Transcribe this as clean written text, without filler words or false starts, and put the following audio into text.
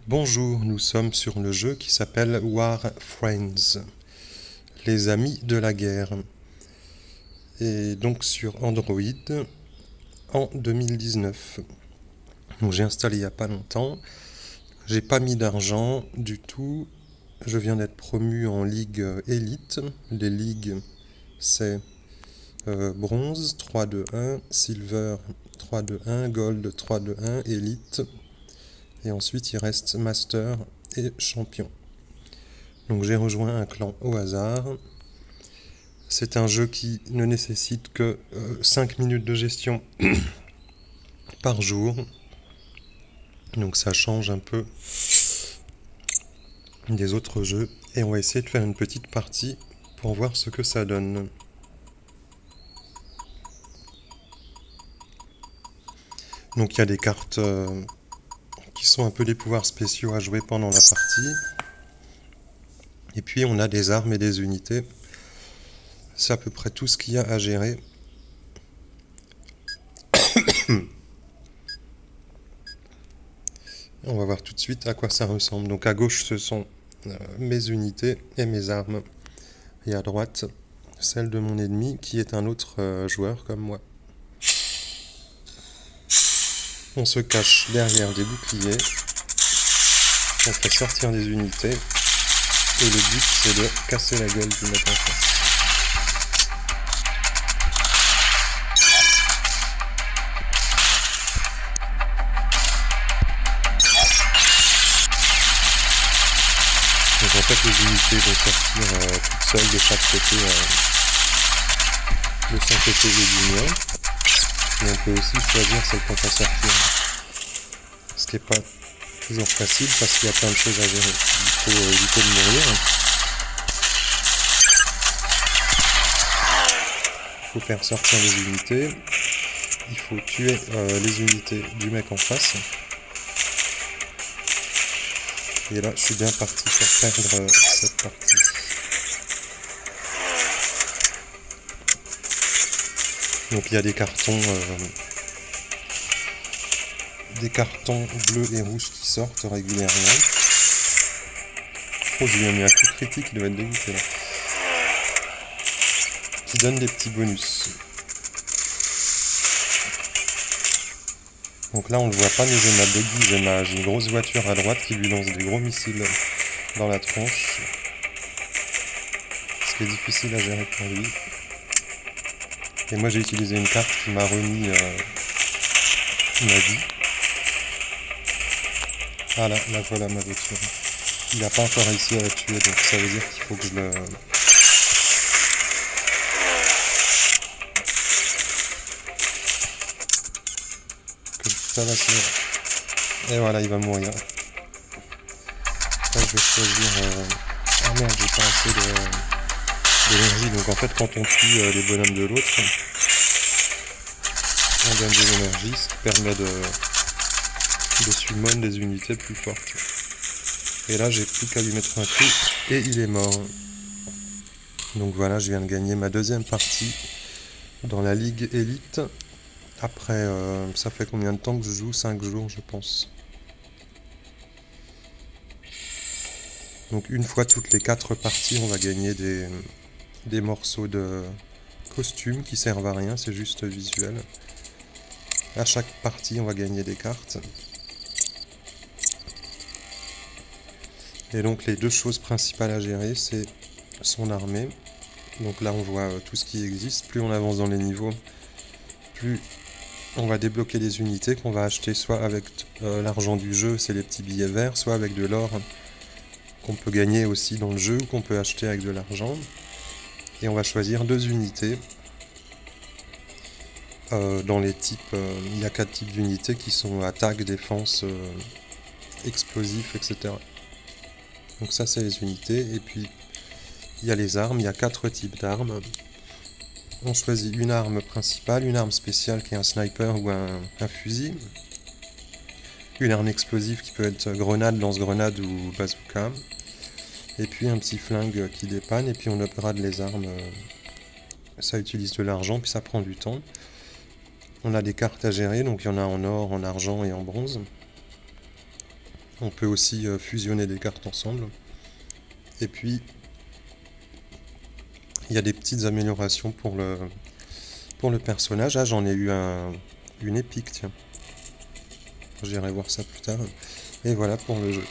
Bonjour, nous sommes sur le jeu qui s'appelle War Friends, les amis de la guerre, et donc sur Android en 2019. Donc j'ai installé il n'y a pas longtemps, j'ai pas mis d'argent du tout, je viens d'être promu en ligue élite, les ligues c'est bronze 3-2-1, silver 3-2-1, gold 3-2-1, élite, et ensuite il reste master et champion. Donc j'ai rejoint un clan au hasard. C'est un jeu qui ne nécessite que 5 minutes de gestion par jour. Donc ça change un peu des autres jeux. Et on va essayer de faire une petite partie pour voir ce que ça donne. Donc il y a des cartes qui sont un peu des pouvoirs spéciaux à jouer pendant la partie. Et puis on a des armes et des unités. C'est à peu près tout ce qu'il y a à gérer. On va voir tout de suite à quoi ça ressemble. Donc à gauche ce sont mes unités et mes armes. Et à droite celle de mon ennemi qui est un autre joueur comme moi. On se cache derrière des boucliers. On fait sortir des unités. Et le but c'est de casser la gueule du mec en face. Donc en fait les unités vont sortir toutes seules de chaque côté, de son côté et du mien. Et on peut aussi choisir celle qu'on fait sortir. Ce qui n'est pas toujours facile parce qu'il y a plein de choses à gérer. Il faut éviter de mourir. Il faut faire sortir les unités. Il faut tuer les unités du mec en face. Et là, je suis bien parti pour perdre cette partie. Donc il y a des cartons bleus et rouges qui sortent régulièrement. Oh, je lui ai mis un coup critique, il doit être dégoûté là. Qui donne des petits bonus. Donc là on le voit pas, mais j'ai ma buggy, j'ai une grosse voiture à droite qui lui lance des gros missiles dans la tronche. Ce qui est difficile à gérer pour lui. Et moi j'ai utilisé une carte qui m'a remis ma vie. Ah là, la voilà ma voiture. Il n'a pas encore réussi à la tuer, donc ça veut dire qu'il faut que je le... Ça va se... Et voilà, il va mourir. Là, je vais choisir... Ah merde, j'ai pas assez d'énergie. Donc en fait, quand on tue les bonhommes de l'autre, on gagne de l'énergie, ce qui permet de summon des unités plus fortes. Et là, j'ai plus qu'à lui mettre un coup, et il est mort. Donc voilà, je viens de gagner ma deuxième partie dans la Ligue Élite. Après, ça fait combien de temps que je joue? 5 jours, je pense. Donc une fois toutes les 4 parties, on va gagner des morceaux de costumes qui servent à rien, c'est juste visuel. À chaque partie, on va gagner des cartes. Et donc les deux choses principales à gérer, c'est son armée. Donc là, on voit tout ce qui existe. Plus on avance dans les niveaux, plus on va débloquer des unités qu'on va acheter soit avec l'argent du jeu, c'est les petits billets verts, soit avec de l'or qu'on peut gagner aussi dans le jeu ou qu'on peut acheter avec de l'argent. Et on va choisir 2 unités. Dans les types, il y a 4 types d'unités qui sont attaque, défense, explosif, etc. Donc ça c'est les unités. Et puis il y a les armes, il y a 4 types d'armes. On choisit une arme principale, une arme spéciale qui est un sniper ou un fusil. Une arme explosive qui peut être grenade, lance-grenade ou bazooka. Et puis un petit flingue qui dépanne, et puis on upgrade les armes. Ça utilise de l'argent, puis ça prend du temps. On a des cartes à gérer, donc il y en a en or, en argent et en bronze. On peut aussi fusionner des cartes ensemble. Et puis, il y a des petites améliorations pour le personnage. Ah, j'en ai eu une épique, tiens. J'irai voir ça plus tard. Et voilà pour le jeu.